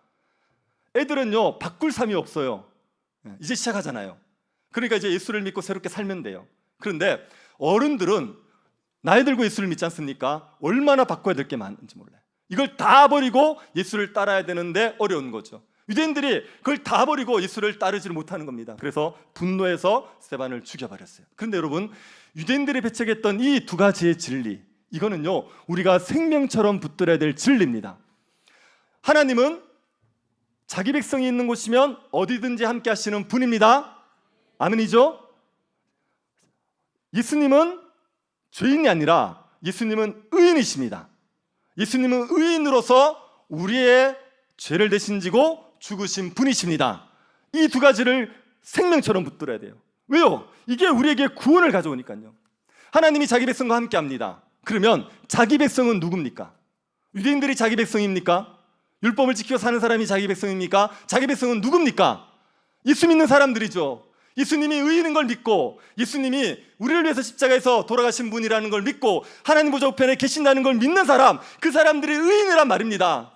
애들은요, 바꿀 삶이 없어요. 이제 시작하잖아요. 그러니까 이제 예수를 믿고 새롭게 살면 돼요. 그런데 어른들은 나이 들고 예수를 믿지 않습니까? 얼마나 바꿔야 될 게 많은지 몰라요. 이걸 다 버리고 예수를 따라야 되는데 어려운 거죠. 유대인들이 그걸 다 버리고 예수를 따르지를 못하는 겁니다. 그래서 분노해서 스데반을 죽여버렸어요. 그런데 여러분, 유대인들이 배척했던 이 두 가지의 진리, 이거는요, 우리가 생명처럼 붙들어야 될 진리입니다. 하나님은 자기 백성이 있는 곳이면 어디든지 함께 하시는 분입니다. 아멘이죠? 예수님은 죄인이 아니라 예수님은 의인이십니다. 예수님은 의인으로서 우리의 죄를 대신 지고 죽으신 분이십니다. 이 두 가지를 생명처럼 붙들어야 돼요. 왜요? 이게 우리에게 구원을 가져오니까요. 하나님이 자기 백성과 함께 합니다. 그러면 자기 백성은 누굽니까? 유대인들이 자기 백성입니까? 율법을 지켜 사는 사람이 자기 백성입니까? 자기 백성은 누굽니까? 예수 믿는 사람들이죠. 예수님이 의인인 걸 믿고 예수님이 우리를 위해서 십자가에서 돌아가신 분이라는 걸 믿고 하나님 보좌 우편에 계신다는 걸 믿는 사람, 그 사람들이 의인이란 말입니다.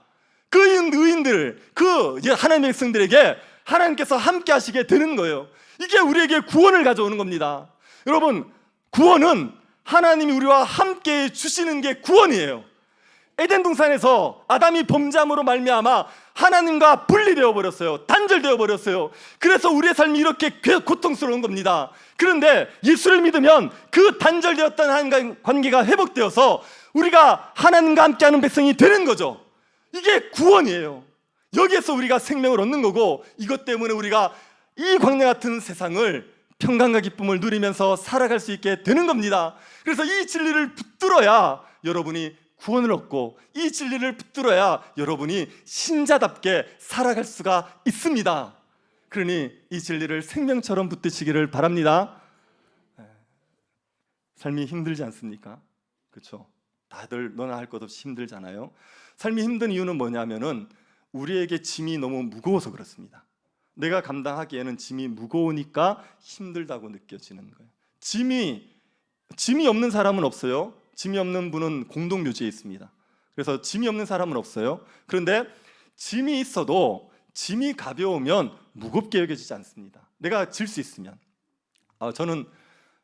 그 의인들, 그 하나님의 백성들에게 하나님께서 함께 하시게 되는 거예요. 이게 우리에게 구원을 가져오는 겁니다. 여러분, 구원은 하나님이 우리와 함께 주시는 게 구원이에요. 에덴 동산에서 아담이 범죄함으로 말미암아 하나님과 분리되어 버렸어요. 단절되어 버렸어요. 그래서 우리의 삶이 이렇게 고통스러운 겁니다. 그런데 예수를 믿으면 그 단절되었던 하나님과의 관계가 회복되어서 우리가 하나님과 함께하는 백성이 되는 거죠. 이게 구원이에요. 여기에서 우리가 생명을 얻는 거고, 이것 때문에 우리가 이 광야 같은 세상을 평강과 기쁨을 누리면서 살아갈 수 있게 되는 겁니다. 그래서 이 진리를 붙들어야 여러분이 구원을 얻고, 이 진리를 붙들어야 여러분이 신자답게 살아갈 수가 있습니다. 그러니 이 진리를 생명처럼 붙드시기를 바랍니다. 삶이 힘들지 않습니까? 그렇죠? 다들 너나 할 것 없이 힘들잖아요. 삶이 힘든 이유는 뭐냐면은 우리에게 짐이 너무 무거워서 그렇습니다. 내가 감당하기에는 짐이 무거우니까 힘들다고 느껴지는 거예요. 짐이 없는 사람은 없어요. 짐이 없는 분은 공동묘지에 있습니다. 그래서 짐이 없는 사람은 없어요. 그런데 짐이 있어도 짐이 가벼우면 무겁게 여겨지지 않습니다. 내가 질 수 있으면. 저는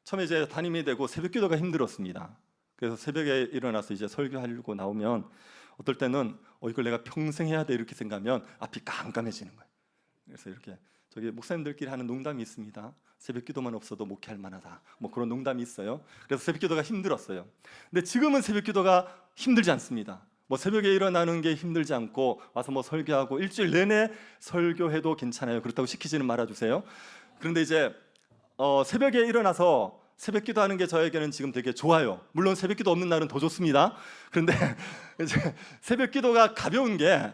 처음에 이제 담임이 되고 새벽기도가 힘들었습니다. 그래서 새벽에 일어나서 이제 설교하려고 나오면 어떨 때는 이걸 내가 평생 해야 돼 이렇게 생각하면 앞이 깜깜해지는 거예요. 그래서 이렇게 저기 목사님들끼리 하는 농담이 있습니다. 새벽기도만 없어도 목회할 만하다. 뭐 그런 농담이 있어요. 그래서 새벽기도가 힘들었어요. 근데 지금은 새벽기도가 힘들지 않습니다. 뭐 새벽에 일어나는 게 힘들지 않고 와서 뭐 설교하고 일주일 내내 설교해도 괜찮아요. 그렇다고 시키지는 말아주세요. 그런데 이제 새벽에 일어나서 새벽기도 하는 게 저에게는 지금 되게 좋아요. 물론 새벽기도 없는 날은 더 좋습니다. 그런데 이제 새벽기도가 가벼운 게,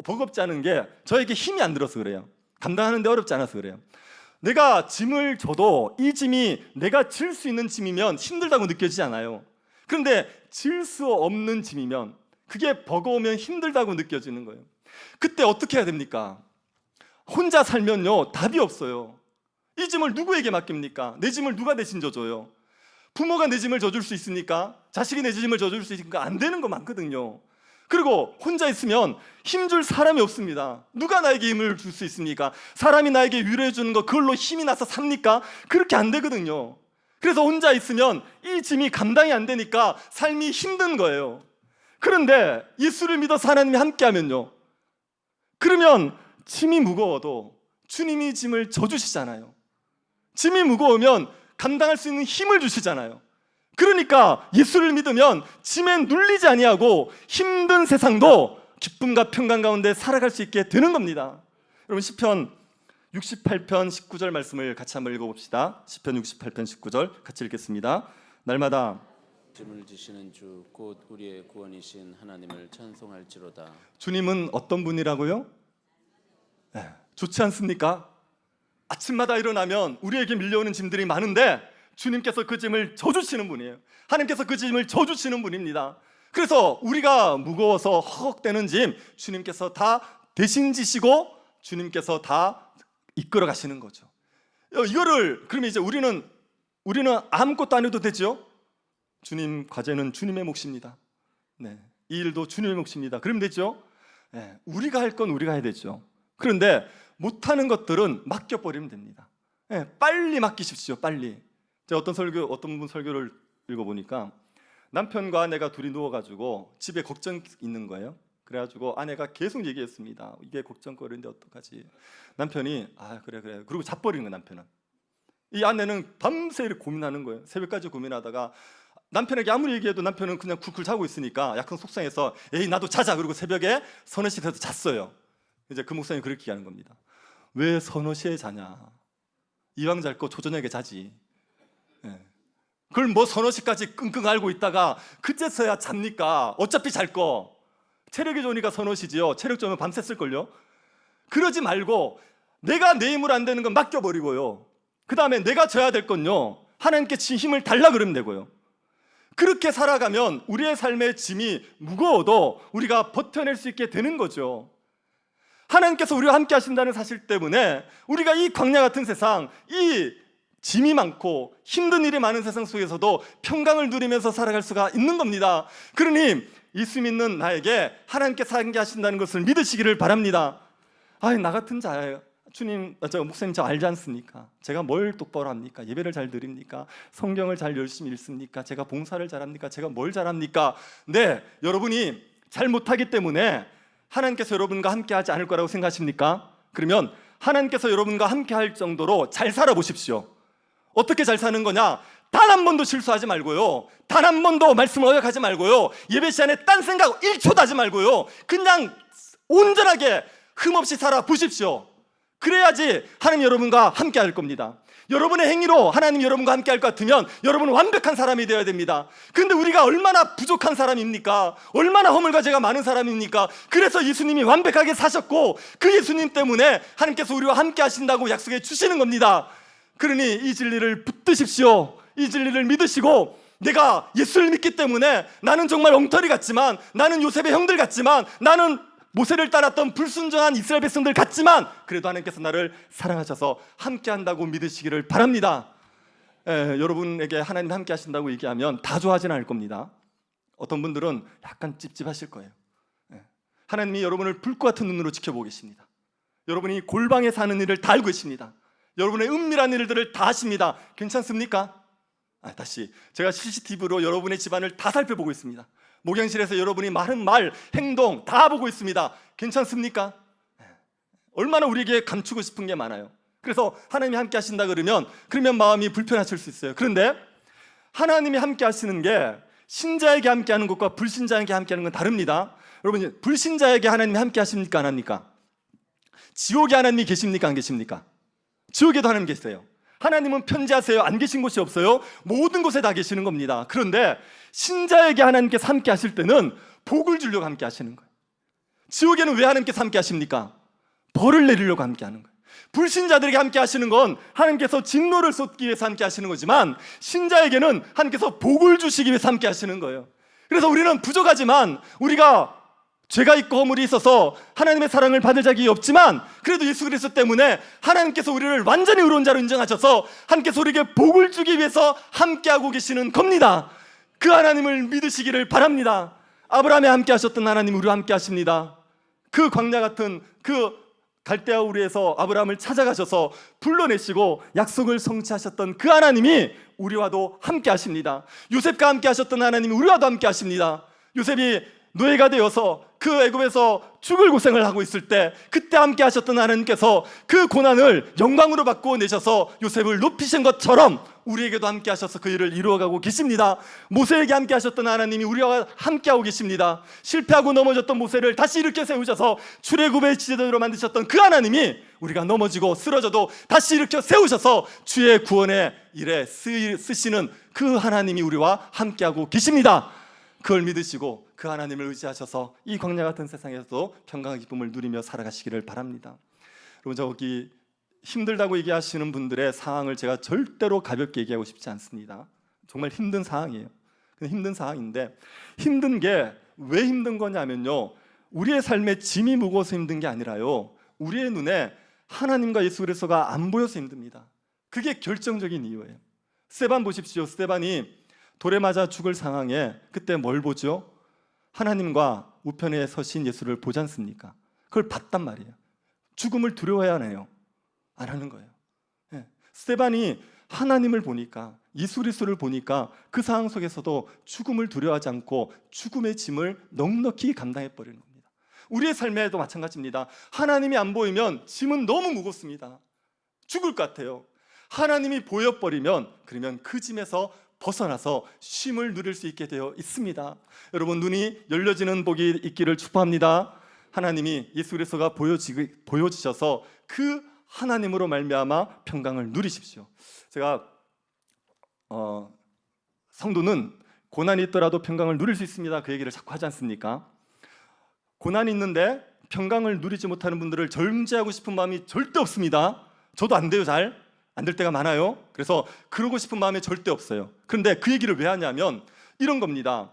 버겁지 않은 게 저에게 힘이 안 들어서 그래요. 감당하는데 어렵지 않아서 그래요. 내가 짐을 져도 이 짐이 내가 질 수 있는 짐이면 힘들다고 느껴지지 않아요. 그런데 질 수 없는 짐이면, 그게 버거우면 힘들다고 느껴지는 거예요. 그때 어떻게 해야 됩니까? 혼자 살면요, 답이 없어요. 이 짐을 누구에게 맡깁니까? 내 짐을 누가 대신 져줘요? 부모가 내 짐을 져줄 수 있습니까? 자식이 내 짐을 져줄 수 있습니까? 안 되는 거 많거든요. 그리고 혼자 있으면 힘줄 사람이 없습니다. 누가 나에게 힘을 줄 수 있습니까? 사람이 나에게 위로해 주는 거 그걸로 힘이 나서 삽니까? 그렇게 안 되거든요. 그래서 혼자 있으면 이 짐이 감당이 안 되니까 삶이 힘든 거예요. 그런데 예수를 믿어서 하나님이 함께하면요, 그러면 짐이 무거워도 주님이 짐을 져주시잖아요. 짐이 무거우면 감당할 수 있는 힘을 주시잖아요. 그러니까 예수를 믿으면 짐에 눌리지 아니하고 힘든 세상도 기쁨과 평강 가운데 살아갈 수 있게 되는 겁니다. 여러분, 시편 68편 19절 말씀을 같이 한번 읽어봅시다. 시편 68편 19절 같이 읽겠습니다. 날마다 짐을 지시는 주 곧 우리의 구원이신 하나님을 찬송할지로다. 주님은 어떤 분이라고요? 좋지 않습니까? 아침마다 일어나면 우리에게 밀려오는 짐들이 많은데 주님께서 그 짐을 져주시는 분이에요. 하나님께서 그 짐을 져주시는 분입니다. 그래서 우리가 무거워서 허걱대는 짐 주님께서 다 대신 지시고 주님께서 다 이끌어 가시는 거죠. 이거를 그러면 이제 우리는 아무것도 안 해도 되죠. 주님 과제는 주님의 몫입니다. 네, 이 일도 주님의 몫입니다. 그러면 되죠. 네, 우리가 할 건 우리가 해야 되죠. 그런데 못하는 것들은 맡겨버리면 됩니다. 네, 빨리 맡기십시오. 빨리. 제가 어떤 분 설교를 읽어보니까 남편과 아내가 둘이 누워가지고 집에 걱정 있는 거예요. 그래가지고 아내가 계속 얘기했습니다. 이게 걱정거리인데 어떡하지? 남편이 그래 그리고 자버리는 거예요. 남편은. 이 아내는 밤새 이렇게 고민하는 거예요. 새벽까지 고민하다가 남편에게 아무리 얘기해도 남편은 그냥 쿨쿨 자고 있으니까 약간 속상해서 에이 나도 자자. 그리고 새벽에 서너 시에 돼서 잤어요. 이제 그 목사님이 그렇게 얘기하는 겁니다. 왜 서너 시에 자냐? 이왕 잘 거 초저녁에 자지. 네. 그걸 뭐 서너 시까지 끙끙 앓고 있다가 그제서야 잡니까? 어차피 잘 거. 체력이 좋으니까 서너 시지요. 체력 좋으면 밤새 쓸걸요. 그러지 말고 내가 내 힘으로 안 되는 건 맡겨버리고요. 그 다음에 내가 져야 될 건요, 하나님께 힘을 달라 그러면 되고요. 그렇게 살아가면 우리의 삶의 짐이 무거워도 우리가 버텨낼 수 있게 되는 거죠. 하나님께서 우리와 함께 하신다는 사실 때문에 우리가 이 광야 같은 세상, 이 짐이 많고 힘든 일이 많은 세상 속에서도 평강을 누리면서 살아갈 수가 있는 겁니다. 그러니 예수 믿는 나에게 하나님께서 함께 하신다는 것을 믿으시기를 바랍니다. 나 같은 자예요. 주님, 목사님 저 알지 않습니까? 제가 뭘 똑바로 합니까? 예배를 잘 드립니까? 성경을 잘 열심히 읽습니까? 제가 봉사를 잘합니까? 제가 뭘 잘합니까? 네, 여러분이 잘 못하기 때문에 하나님께서 여러분과 함께 하지 않을 거라고 생각하십니까? 그러면 하나님께서 여러분과 함께 할 정도로 잘 살아보십시오. 어떻게 잘 사는 거냐? 단 한 번도 실수하지 말고요, 단 한 번도 말씀을 어역하지 말고요, 예배 시간에 딴 생각 1초도 하지 말고요, 그냥 온전하게 흠없이 살아보십시오. 그래야지 하나님 여러분과 함께 할 겁니다. 여러분의 행위로 하나님 여러분과 함께 할 것 같으면 여러분은 완벽한 사람이 되어야 됩니다. 그런데 우리가 얼마나 부족한 사람입니까? 얼마나 허물과제가 많은 사람입니까? 그래서 예수님이 완벽하게 사셨고 그 예수님 때문에 하나님께서 우리와 함께 하신다고 약속해 주시는 겁니다. 그러니 이 진리를 붙드십시오. 이 진리를 믿으시고, 내가 예수를 믿기 때문에 나는 정말 엉터리 같지만, 나는 요셉의 형들 같지만, 나는 모세를 따랐던 불순종한 이스라엘 백성들 같지만 그래도 하나님께서 나를 사랑하셔서 함께 한다고 믿으시기를 바랍니다. 여러분에게 하나님 함께 하신다고 얘기하면 다 좋아하지는 않을 겁니다. 어떤 분들은 약간 찝찝하실 거예요. 하나님이 여러분을 불과 같은 눈으로 지켜보고 계십니다. 여러분이 골방에 사는 일을 다 알고 계십니다. 여러분의 은밀한 일들을 다 아십니다. 괜찮습니까? 다시, 제가 CCTV로 여러분의 집안을 다 살펴보고 있습니다. 목양실에서 여러분이 말은 말, 행동 다 보고 있습니다. 괜찮습니까? 얼마나 우리에게 감추고 싶은 게 많아요. 그래서 하나님이 함께 하신다 그러면 마음이 불편하실 수 있어요. 그런데 하나님이 함께 하시는 게 신자에게 함께 하는 것과 불신자에게 함께 하는 건 다릅니다. 여러분, 불신자에게 하나님이 함께 하십니까? 안 합니까? 지옥에 하나님이 계십니까? 안 계십니까? 지옥에도 하나님 계세요. 하나님은 편지하세요? 안 계신 곳이 없어요? 모든 곳에 다 계시는 겁니다. 그런데 신자에게 하나님께서 함께 하실 때는 복을 주려고 함께 하시는 거예요. 지옥에는 왜 하나님께서 함께 하십니까? 벌을 내리려고 함께 하는 거예요. 불신자들에게 함께 하시는 건 하나님께서 진노를 쏟기 위해서 함께 하시는 거지만, 신자에게는 하나님께서 복을 주시기 위해서 함께 하시는 거예요. 그래서 우리는 부족하지만, 우리가 죄가 있고 허물이 있어서 하나님의 사랑을 받을 자격이 없지만, 그래도 예수 그리스도 때문에 하나님께서 우리를 완전히 의로운 자로 인정하셔서 하나님께서 우리에게 복을 주기 위해서 함께하고 계시는 겁니다. 그 하나님을 믿으시기를 바랍니다. 아브라함에 함께 하셨던 하나님 우리와 함께 하십니다. 그 광야 같은 그 갈대아 우르에서 아브라함을 찾아가셔서 불러내시고 약속을 성취하셨던 그 하나님이 우리와도 함께 하십니다. 요셉과 함께 하셨던 하나님이 우리와도 함께 하십니다. 요셉이 노예가 되어서 그 애굽에서 죽을 고생을 하고 있을 때 그때 함께 하셨던 하나님께서 그 고난을 영광으로 바꾸어내셔서 요셉을 높이신 것처럼 우리에게도 함께 하셔서 그 일을 이루어가고 계십니다. 모세에게 함께 하셨던 하나님이 우리와 함께하고 계십니다. 실패하고 넘어졌던 모세를 다시 일으켜 세우셔서 출애굽의 지도자로 만드셨던 그 하나님이 우리가 넘어지고 쓰러져도 다시 일으켜 세우셔서 주의 구원의 일에 쓰시는 그 하나님이 우리와 함께하고 계십니다. 그걸 믿으시고 그 하나님을 의지하셔서 이 광야 같은 세상에서도 평강의 기쁨을 누리며 살아가시기를 바랍니다. 여러분, 저기 힘들다고 얘기하시는 분들의 상황을 제가 절대로 가볍게 얘기하고 싶지 않습니다. 정말 힘든 상황이에요. 힘든 상황인데, 힘든 게 왜 힘든 거냐면요, 우리의 삶에 짐이 무거워서 힘든 게 아니라요, 우리의 눈에 하나님과 예수 그리스도가 안 보여서 힘듭니다. 그게 결정적인 이유예요. 스데반 보십시오. 스데반이 돌에 맞아 죽을 상황에 그때 뭘 보죠? 하나님과 우편에 서신 예수를 보지 않습니까? 그걸 봤단 말이에요. 죽음을 두려워해야 하나요? 안 하는 거예요. 예. 스데반이 하나님을 보니까, 예수 그리스도를 보니까 그 상황 속에서도 죽음을 두려워하지 않고 죽음의 짐을 넉넉히 감당해 버리는 겁니다. 우리의 삶에도 마찬가지입니다. 하나님이 안 보이면 짐은 너무 무겁습니다. 죽을 것 같아요. 하나님이 보여버리면 그러면 그 짐에서 벗어나서 쉼을 누릴 수 있게 되어 있습니다. 여러분, 눈이 열려지는 복이 있기를 축복합니다. 하나님이 예수 그리스도가 보여지셔서 그 하나님으로 말미암아 평강을 누리십시오. 제가 성도는 고난이 있더라도 평강을 누릴 수 있습니다, 그 얘기를 자꾸 하지 않습니까? 고난이 있는데 평강을 누리지 못하는 분들을 정죄하고 싶은 마음이 절대 없습니다. 저도 안 돼요. 잘 안 될 때가 많아요. 그래서 그러고 싶은 마음이 절대 없어요. 그런데 그 얘기를 왜 하냐면 이런 겁니다.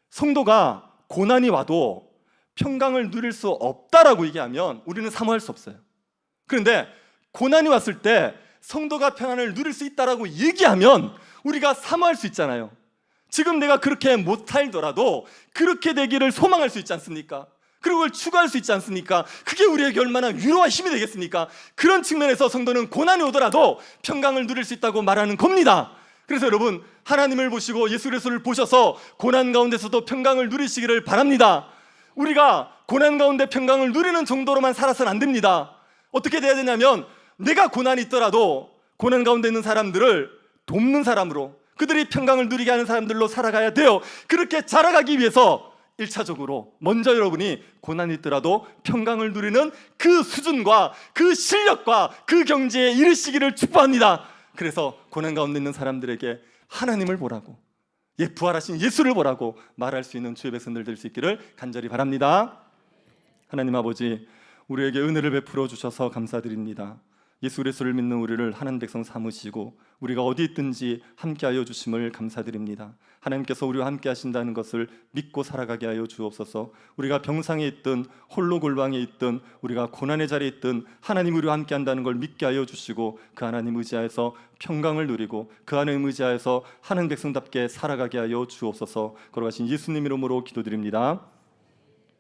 성도가 고난이 와도 평강을 누릴 수 없다라고 얘기하면 우리는 사모할 수 없어요. 그런데 고난이 왔을 때 성도가 평안을 누릴 수 있다라고 얘기하면 우리가 사모할 수 있잖아요. 지금 내가 그렇게 못 살더라도 그렇게 되기를 소망할 수 있지 않습니까? 그리고 그걸 추구할 수 있지 않습니까? 그게 우리에게 얼마나 위로와 힘이 되겠습니까? 그런 측면에서 성도는 고난이 오더라도 평강을 누릴 수 있다고 말하는 겁니다. 그래서 여러분, 하나님을 보시고 예수 그리스도를 보셔서 고난 가운데서도 평강을 누리시기를 바랍니다. 우리가 고난 가운데 평강을 누리는 정도로만 살아서는 안 됩니다. 어떻게 돼야 되냐면 내가 고난이 있더라도 고난 가운데 있는 사람들을 돕는 사람으로, 그들이 평강을 누리게 하는 사람들로 살아가야 돼요. 그렇게 자라가기 위해서 1차적으로 먼저 여러분이 고난이 있더라도 평강을 누리는 그 수준과 그 실력과 그 경지에 이르시기를 축복합니다. 그래서 고난 가운데 있는 사람들에게 하나님을 보라고, 부활하신 예수를 보라고 말할 수 있는 주의 백성들 될 수 있기를 간절히 바랍니다. 하나님 아버지, 우리에게 은혜를 베풀어 주셔서 감사드립니다. 예수 그리스도를 믿는 우리를 하나님 백성 삼으시고 우리가 어디 있든지 함께하여 주심을 감사드립니다. 하나님께서 우리와 함께 하신다는 것을 믿고 살아가게 하여 주옵소서. 우리가 병상에 있든 홀로 골방에 있든 우리가 고난의 자리에 있든 하나님 우리와 함께 한다는 걸 믿게 하여 주시고 그 하나님 의지하여서 평강을 누리고 그 하나님 의지하여서 하나님 백성답게 살아가게 하여 주옵소서. 걸어가신 예수님 이름으로 기도드립니다.